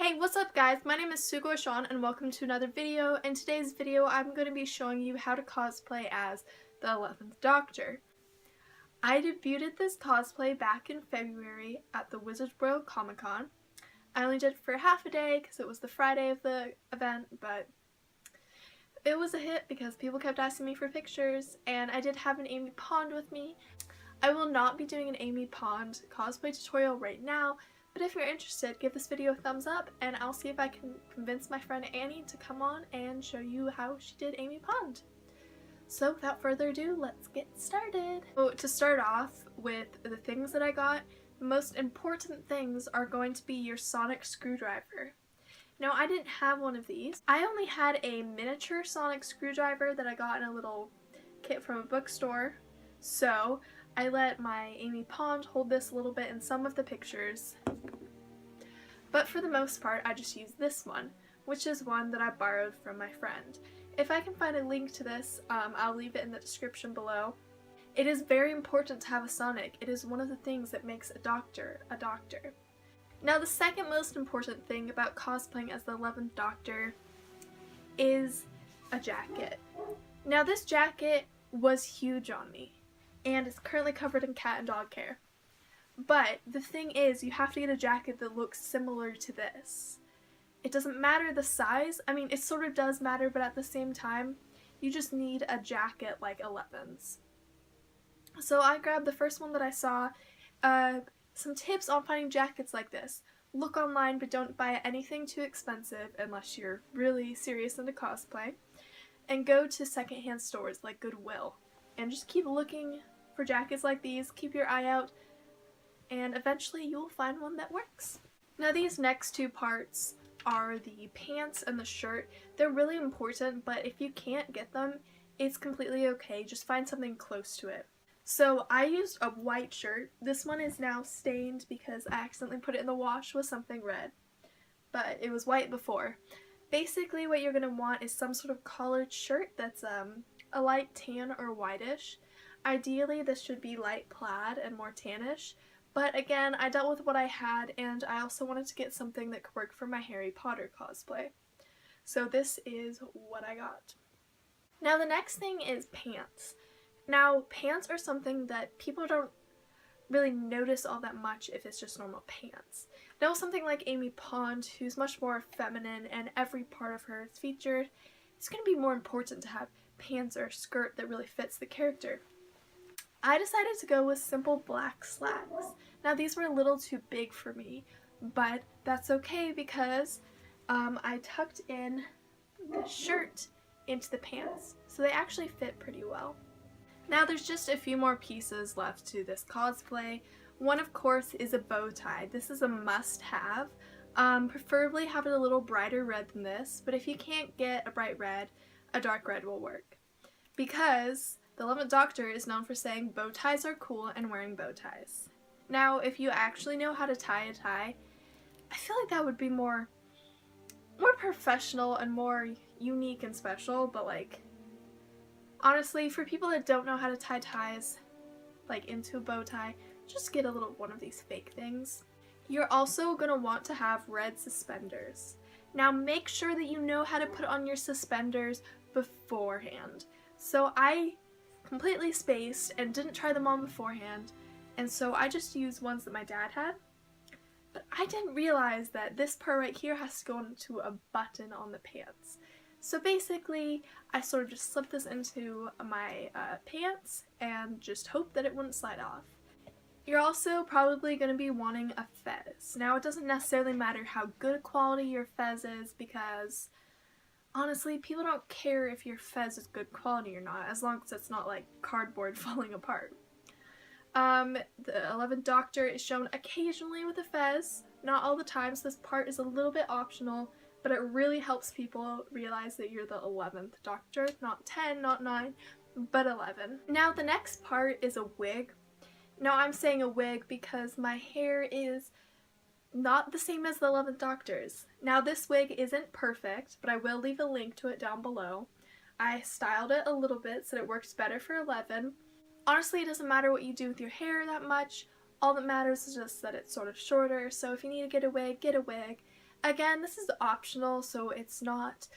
Hey, what's up guys? My name is Sugo Sean and welcome to another video. In today's video, I'm going to be showing you how to cosplay as the 11th Doctor. I debuted this cosplay back in February at the Wizards World Comic Con. I only did it for half a day because it was the Friday of the event, but it was a hit because people kept asking me for pictures, and I did have an Amy Pond with me. I will not be doing an Amy Pond cosplay tutorial right now, but if you're interested, give this video a thumbs up and I'll see if I can convince my friend Annie to come on and show you how she did Amy Pond. So without further ado, let's get started. So to start off with the things that I got, the most important things are going to be your sonic screwdriver. Now I didn't have one of these. I only had a miniature sonic screwdriver that I got in a little kit from a bookstore. So I let my Amy Pond hold this a little bit in some of the pictures, but for the most part I just used this one, which is one that I borrowed from my friend. If I can find a link to this, I'll leave it in the description below. It is very important to have a sonic. It is one of the things that makes a doctor a doctor. Now the second most important thing about cosplaying as the 11th Doctor is a jacket. Now this jacket was huge on me, and it's currently covered in cat and dog hair. But the thing is, you have to get a jacket that looks similar to this. It doesn't matter the size. I mean, it sort of does matter, but at the same time, you just need a jacket like 11's. So I grabbed the first one that I saw. Some tips on finding jackets like this. Look online, but don't buy anything too expensive unless you're really serious into cosplay. And go to secondhand stores like Goodwill. And just keep looking for jackets like these, keep your eye out, and eventually you will find one that works. Now these next two parts are the pants and the shirt. They're really important, but if you can't get them, it's completely okay. Just find something close to it. So I used a white shirt. This one is now stained because I accidentally put it in the wash with something red, but it was white before. Basically what you're going to want is some sort of collared shirt that's a light tan or whitish. Ideally this should be light plaid and more tannish, but again I dealt with what I had and I also wanted to get something that could work for my Harry Potter cosplay. So this is what I got. Now the next thing is pants. Now pants are something that people don't really notice all that much if it's just normal pants. Now something like Amy Pond, who's much more feminine and every part of her is featured, it's going to be more important to have pants or a skirt that really fits the character. I decided to go with simple black slacks. Now these were a little too big for me, but that's okay because I tucked in the shirt into the pants, so they actually fit pretty well. Now there's just a few more pieces left to this cosplay. One of course is a bow tie. This is a must-have. Preferably have it a little brighter red than this, but if you can't get a bright red, a dark red will work. Because the 11th Doctor is known for saying bow ties are cool and wearing bow ties. Now if you actually know how to tie a tie, I feel like that would be more professional and more unique and special, but like honestly, for people that don't know how to tie ties like into a bow tie, just get a little one of these fake things. You're also going to want to have red suspenders. Now make sure that you know how to put on your suspenders beforehand. So I completely spaced and didn't try them on beforehand, and so I just used ones that my dad had. But I didn't realize that this part right here has to go into a button on the pants. So basically, I sort of just slipped this into my pants and just hoped that it wouldn't slide off. You're also probably going to be wanting a fez. Now it doesn't necessarily matter how good quality your fez is because honestly people don't care if your fez is good quality or not as long as it's not like cardboard falling apart. The 11th Doctor is shown occasionally with a fez, not all the time, so this part is a little bit optional, but it really helps people realize that you're the 11th Doctor, not 10, not 9, but 11. Now the next part is a wig. Now I'm saying a wig because my hair is not the same as the 11th Doctor's. Now this wig isn't perfect, but I will leave a link to it down below. I styled it a little bit so that it works better for 11. Honestly, it doesn't matter what you do with your hair that much. All that matters is just that it's sort of shorter, so if you need to get a wig, Again, this is optional, so it's not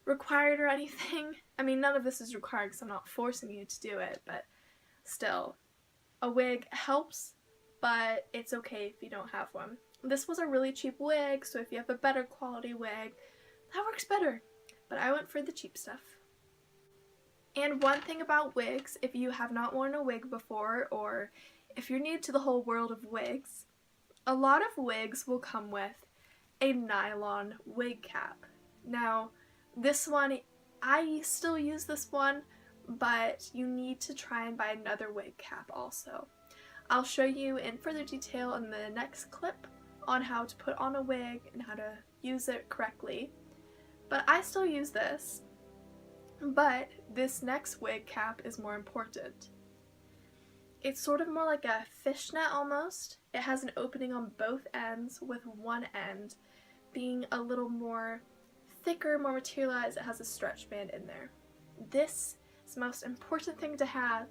required or anything. I mean, none of this is required because I'm not forcing you to do it, but still, a wig helps, but it's okay if you don't have one. This was a really cheap wig, so if you have a better quality wig, that works better. But I went for the cheap stuff. And one thing about wigs, if you have not worn a wig before, or if you're new to the whole world of wigs, a lot of wigs will come with a nylon wig cap. Now, this one, I still use this one, but you need to try and buy another wig cap also. I'll show you in further detail in the next clip on how to put on a wig and how to use it correctly. But I still use this, but this next wig cap is more important. It's sort of more like a fishnet almost. It has an opening on both ends, with one end being a little more thicker, more materialized. It has a stretch band in there. This is the most important thing to have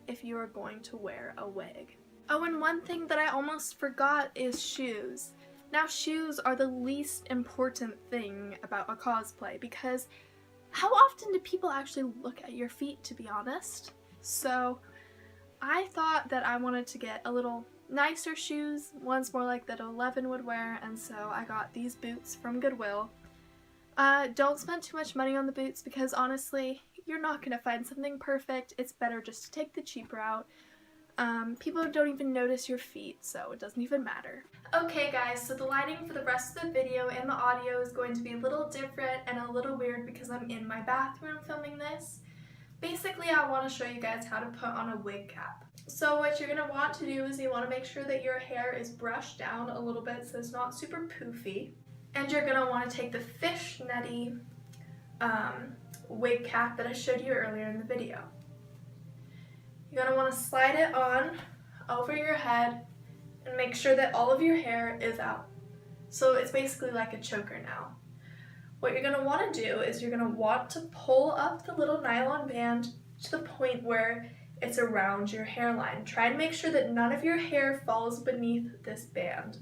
if you are going to wear a wig. Oh, and one thing that I almost forgot is shoes. Now, shoes are the least important thing about a cosplay, because how often do people actually look at your feet, to be honest? So I thought that I wanted to get a little nicer shoes, ones more like that 11 would wear, and so I got these boots from Goodwill. Don't spend too much money on the boots because honestly, you're not going to find something perfect. It's better just to take the cheap route. People don't even notice your feet, so it doesn't even matter. Okay guys, so the lighting for the rest of the video and the audio is going to be a little different and a little weird because I'm in my bathroom filming this. Basically, I want to show you guys how to put on a wig cap. So what you're going to want to do is you want to make sure that your hair is brushed down a little bit so it's not super poofy. And you're going to want to take the fishnetty wig cap that I showed you earlier in the video. You're going to want to slide it on over your head and make sure that all of your hair is out. So it's basically like a choker now. What you're going to want to do is you're going to want to pull up the little nylon band to the point where it's around your hairline. Try and make sure that none of your hair falls beneath this band.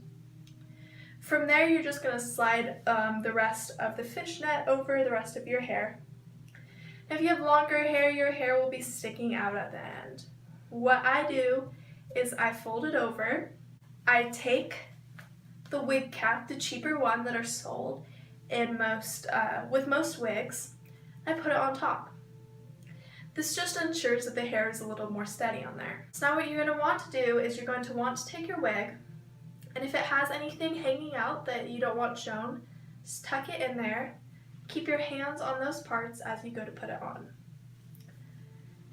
From there, you're just going to slide the rest of the fishnet over the rest of your hair. If you have longer hair, your hair will be sticking out at the end. What I do is I fold it over. I take the wig cap, the cheaper one that are sold in with most wigs, I put it on top. This just ensures that the hair is a little more steady on there. So now what you're going to want to do is you're going to want to take your wig, and if it has anything hanging out that you don't want shown, just tuck it in there. Keep your hands on those parts as you go to put it on.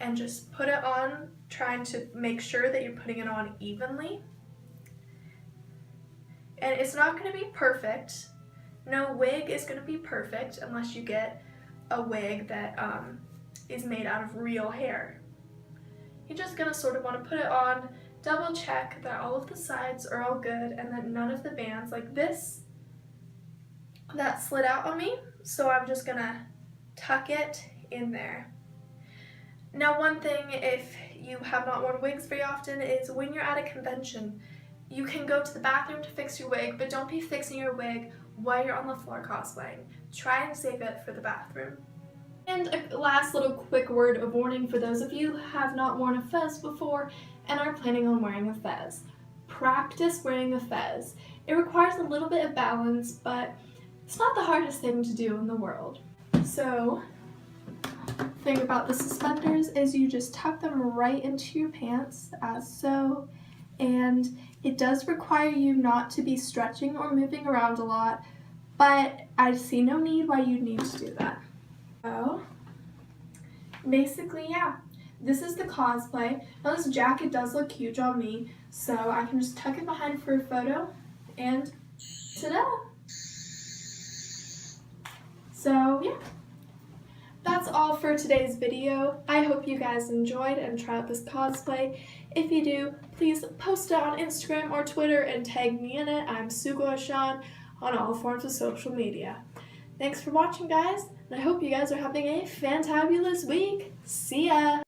And just put it on, trying to make sure that you're putting it on evenly. And it's not going to be perfect. No wig is going to be perfect unless you get a wig that is made out of real hair. You're just going to sort of want to put it on, double check that all of the sides are all good and that none of the bands like this, that slid out on me, so I'm just going to tuck it in there. Now, one thing, if you have not worn wigs very often, is when you're at a convention, you can go to the bathroom to fix your wig, but don't be fixing your wig while you're on the floor cosplaying. Try and save it for the bathroom. And a last little quick word of warning for those of you who have not worn a fez before and are planning on wearing a fez. Practice wearing a fez. It requires a little bit of balance, but it's not the hardest thing to do in the world. So, the thing about the suspenders is you just tuck them right into your pants, as so, and it does require you not to be stretching or moving around a lot, but I see no need why you need to do that. So, basically, yeah, this is the cosplay. Now this jacket does look huge on me, so I can just tuck it behind for a photo, and ta-da! So, yeah. That's all for today's video. I hope you guys enjoyed and tried out this cosplay. If you do, please post it on Instagram or Twitter and tag me in it. I'm Sugoi-Sean on all forms of social media. Thanks for watching, guys, and I hope you guys are having a fantabulous week. See ya!